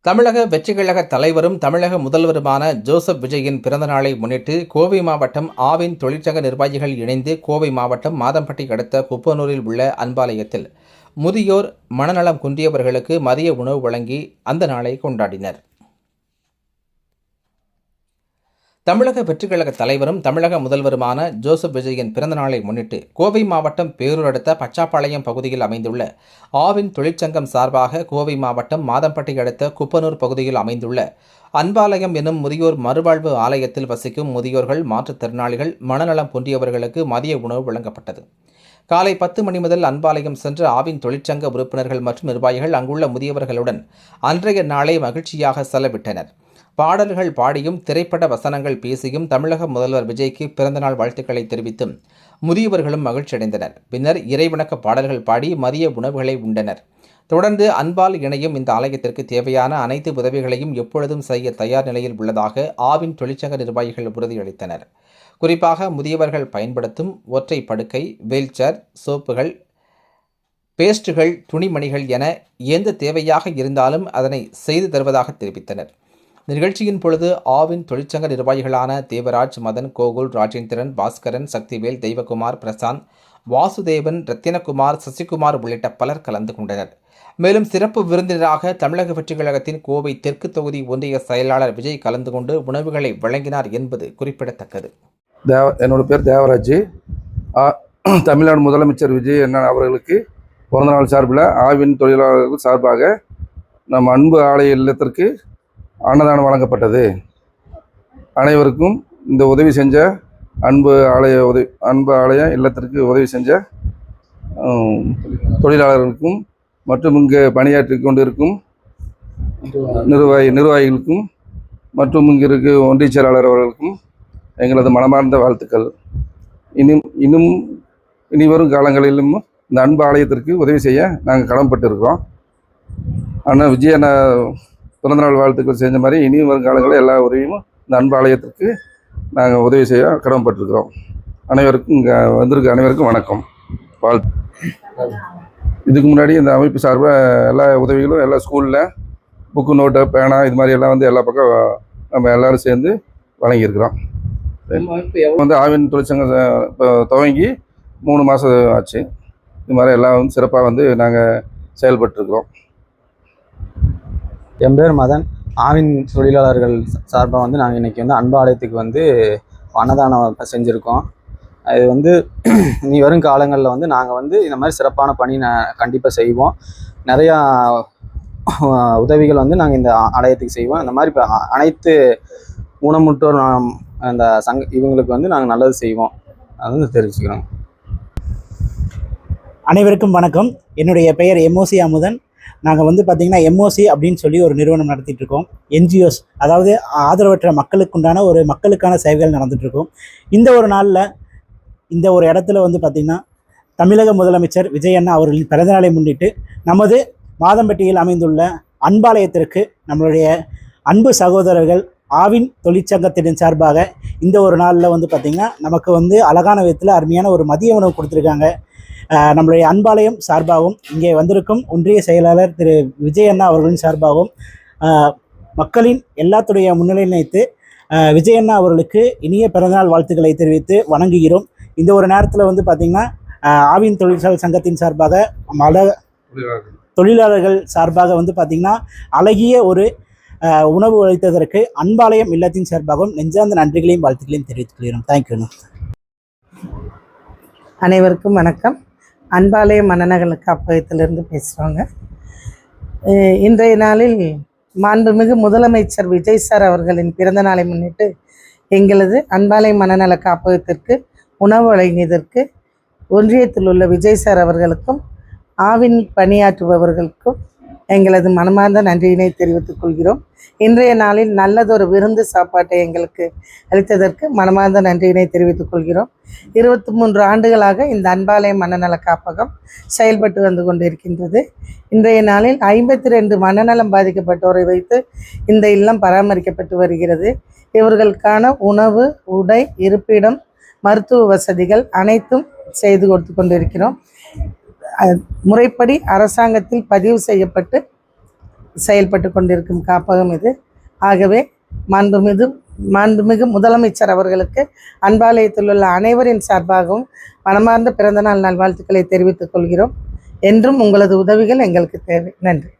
தமிழக வெற்றிக் கழக தலைவரும் தமிழக முதல்வருமான ஜோசப் விஜயின் பிறந்தநாளை முன்னிட்டு கோவை மாவட்டம் ஆவின் தொழிற்சங்க நிர்வாகிகள் இணைந்து கோவை மாவட்டம் மாதம்பட்டி அடுத்த குப்பனூரில் உள்ள அன்பாலயத்தில் முதியோர் மனநலம் குன்றியவர்களுக்கு மதிய உணவு வழங்கி அந்த நாளை கொண்டாடினர். தமிழக வெற்றிக் கழக தலைவரும் தமிழக முதல்வருமான ஜோசப் விஜயின் பிறந்தநாளை முன்னிட்டு கோவை மாவட்டம் பேரூர் அடுத்த பச்சாப்பாளையம் பகுதியில் அமைந்துள்ள ஆவின் தொழிற்சங்கம் சார்பாக கோவை மாவட்டம் மாதம்பட்டி அடுத்த குப்பனூர் பகுதியில் அமைந்துள்ள அன்பாலயம் என்னும் முதியோர் மறுவாழ்வு ஆலயத்தில் வசிக்கும் முதியோர்கள், மாற்றுத்திறனாளிகள், மனநலம் குன்றியவர்களுக்கு மதிய உணவு வழங்கப்பட்டது. காலை 10 மணி முதல் அன்பாலயம் சென்ற ஆவின் தொழிற்சங்க உறுப்பினர்கள் மற்றும் நிர்வாகிகள் அங்குள்ள முதியவர்களுடன் அன்றைய நாளை மகிழ்ச்சியாக செலவிட்டனர். பாடல்கள் பாடியும் திரைப்பட வசனங்கள் பேசியும் தமிழக முதல்வர் விஜய்க்கு பிறந்தநாள் வாழ்த்துக்களை தெரிவித்தும் முதியவர்களும் மகிழ்ச்சியடைந்தனர். பின்னர் இறைவணக்க பாடல்கள் பாடி மதிய உணவுகளை உண்டனர். தொடர்ந்து அன்பால் இணையும் இந்த ஆலயத்திற்கு தேவையான அனைத்து உதவிகளையும் எப்பொழுதும் செய்ய தயார் நிலையில் உள்ளதாக ஆவின் தொழிற்சங்க நிர்வாகிகள் உறுதியளித்தனர். குறிப்பாக முதியவர்கள் பயன்படுத்தும் ஒற்றை படுக்கை, வீல்சேர், சோப்புகள், பேஸ்டுகள், துணிமணிகள் என எந்த தேவையாக இருந்தாலும் அதனை செய்து தருவதாக தெரிவித்தனர். நிகழ்ச்சியின் பொழுது ஆவின் தொழிற்சங்க நிர்வாகிகளான தேவராஜ், மதன், கோகுல், ராஜேந்திரன், பாஸ்கரன், சக்திவேல், தெய்வகுமார், பிரசாந்த், வாசுதேவன், ரத்தினகுமார், சசிகுமார் உள்ளிட்ட பலர் கலந்து கொண்டனர். மேலும் சிறப்பு விருந்தினராக தமிழக வெற்றிக் கழகத்தின் கோவை தெற்கு தொகுதி ஒன்றிய செயலாளர் விஜய் கலந்து கொண்டு உணவுகளை வழங்கினார் என்பது குறிப்பிடத்தக்கது. என்னோட பேர் தேவராஜ். தமிழ்நாடு முதலமைச்சர் விஜய் அண்ணன் அவர்களுக்கு பிறந்தநாள் சார்பில் ஆவின் தொழிலாளர்கள் சார்பாக நம் அன்பு ஆலய இல்லத்திற்கு அன்னதானம் வழங்கப்பட்டது. அனைவருக்கும் இந்த உதவி செஞ்ச அன்பு ஆலய இல்லத்திற்கு உதவி செஞ்ச தொழிலாளர்களுக்கும் மற்றும் இங்கு பணியாற்றி கொண்டிருக்கும் நிர்வாகிகளுக்கும் மற்றும் இங்கு இருக்க ஒன்றிய செயலாளர் அவர்களுக்கும் எங்களது மனமார்ந்த வாழ்த்துக்கள். இனி வரும் காலங்களிலும் இந்த அன்பு ஆலயத்திற்கு உதவி செய்ய நாங்கள் கடமைப்பட்டிருக்கிறோம். ஆனால் விஜய் அண்ணா பிறந்தநாள் வாழ்த்துக்கள் செஞ்ச மாதிரி இனி வரும் காலங்களில் எல்லா உதவியும் இந்த அன்பு ஆலயத்திற்கு நாங்கள் உதவி செய்ய கடமைப்பட்டிருக்கிறோம். அனைவருக்கும் இங்கே வந்திருக்க அனைவருக்கும் வணக்கம், வாழ்த்து. இதுக்கு முன்னாடி இந்த அமைப்பு சார்பாக எல்லா உதவிகளும் எல்லா ஸ்கூலில் புக்கு, நோட்டு, பேனா இது மாதிரி எல்லாம் வந்து எல்லா பக்கம் நம்ம எல்லோரும் சேர்ந்து வழங்கியிருக்கிறோம். வந்து ஆவின் தொழிற்சங்கம் இப்போ துவங்கி 3 மாதம் ஆச்சு. இது மாதிரி எல்லாம் வந்து சிறப்பாக வந்து நாங்கள் செயல்பட்டுருக்குறோம். என் பேர் மதன். ஆவின் தொழிலாளர்கள் சார்பாக வந்து நாங்கள் இன்றைக்கி வந்து அன்பு ஆலயத்துக்கு வந்து அன்னதானம் செஞ்சுருக்கோம். அது வந்து இனி வரும் காலங்களில் வந்து நாங்கள் வந்து இந்த மாதிரி சிறப்பான பணி கண்டிப்பாக செய்வோம். நிறையா உதவிகள் வந்து நாங்கள் இந்த ஆலயத்துக்கு செய்வோம். இந்த மாதிரி இப்போ அனைத்து ஊனமுற்றோர் அந்த இவங்களுக்கு வந்து நாங்கள் நல்லது செய்வோம். அது வந்து தெரிவிச்சுக்கிறோம். அனைவருக்கும் வணக்கம். என்னுடைய பெயர் எம்ஓசி அமுதன். நாங்கள் வந்து பார்த்திங்கன்னா எம்ஓசி அப்படின்னு சொல்லி ஒரு நிறுவனம் நடத்திட்டுருக்கோம். என்ஜிஓஸ், அதாவது ஆதரவற்ற மக்களுக்குண்டான ஒரு மக்களுக்கான சேவைகள் நடந்துகிட்ருக்கோம். இந்த ஒரு நாளில் இந்த ஒரு இடத்துல வந்து பார்த்திங்கன்னா தமிழக முதலமைச்சர் விஜய் அண்ணா அவர்களின் பிறந்தநாளை முன்னிட்டு நமது மாதம்பட்டியில் அமைந்துள்ள அன்பாலயத்திற்கு நம்மளுடைய அன்பு சகோதரர்கள் ஆவின் தொழிற்சங்கத்தின் சார்பாக இந்த ஒரு நாளில் வந்து பார்த்திங்கன்னா நமக்கு வந்து அழகான விதத்தில் அருமையான ஒரு மதிய உணவு கொடுத்துருக்காங்க. நம்மளுடைய அன்பாலயம் சார்பாகவும் இங்கே வந்திருக்கும் ஒன்றிய செயலாளர் திரு விஜய் அண்ணா அவர்களின் சார்பாகவும் மக்களின் எல்லாத்துடைய முன்னிலை நினைத்து விஜய் அண்ணா அவர்களுக்கு இனிய பிறந்தநாள் வாழ்த்துக்களை தெரிவித்து வணங்குகிறோம். இந்த ஒரு நேரத்தில் வந்து பார்த்திங்கன்னா ஆவின் தொழிற்சாலை சங்கத்தின் சார்பாக தொழிலாளர்கள் சார்பாக வந்து பார்த்திங்கன்னா அழகிய ஒரு உணவு அளித்ததற்கு அன்பாலயம் இல்லத்தின் சார்பாகவும் நெஞ்சார்ந்த நன்றிகளையும் வாழ்த்துக்களையும் தெரிவித்துக் கொள்கிறோம். தேங்க்யூ. அனைவருக்கும் வணக்கம். அன்பாலய மனநல காப்பகத்திலிருந்து பேசுகிறோங்க. இன்றைய நாளில் மாண்புமிகு முதலமைச்சர் விஜய் சார் அவர்களின் பிறந்த நாளை முன்னிட்டு எங்களது அன்பாலய மனநல காப்பகத்திற்கு உணவு வழங்கியதற்கு ஒன்றியத்தில் உள்ள விஜய் சார் அவர்களுக்கும் ஆவின் பணியாற்றுபவர்களுக்கும் எங்களது மனமார்ந்த நன்றியினை தெரிவித்துக் கொள்கிறோம். இன்றைய நாளில் நல்லதொரு விருந்து சாப்பாட்டை எங்களுக்கு அளித்ததற்கு மனமார்ந்த நன்றியினை தெரிவித்துக் கொள்கிறோம். 23 ஆண்டுகளாக இந்த அன்பாலய மனநல காப்பகம் செயல்பட்டு வந்து கொண்டிருக்கின்றது. இன்றைய நாளில் 52 மனநலம் பாதிக்கப்பட்டோரை வைத்து இந்த இல்லம் பராமரிக்கப்பட்டு வருகிறது. இவர்களுக்கான உணவு, உடை, இருப்பிடம், மருத்துவ வசதிகள் அனைத்தும் செய்து கொடுத்து கொண்டிருக்கிறோம். முறைப்படி அரசாங்கத்தில் பதிவு செய்யப்பட்டு செயல்பட்டு கொண்டிருக்கும் காப்பகம் இது. ஆகவே மாண்புமிகு முதலமைச்சர் அவர்களுக்கு அன்பாலயத்தில் உள்ள அனைவரின் சார்பாகவும் மனமார்ந்த பிறந்தநாள் நல்வாழ்த்துக்களை தெரிவித்துக் கொள்கிறோம். என்றும் உங்களது உதவிகள் எங்களுக்கு தேவை. நன்றி.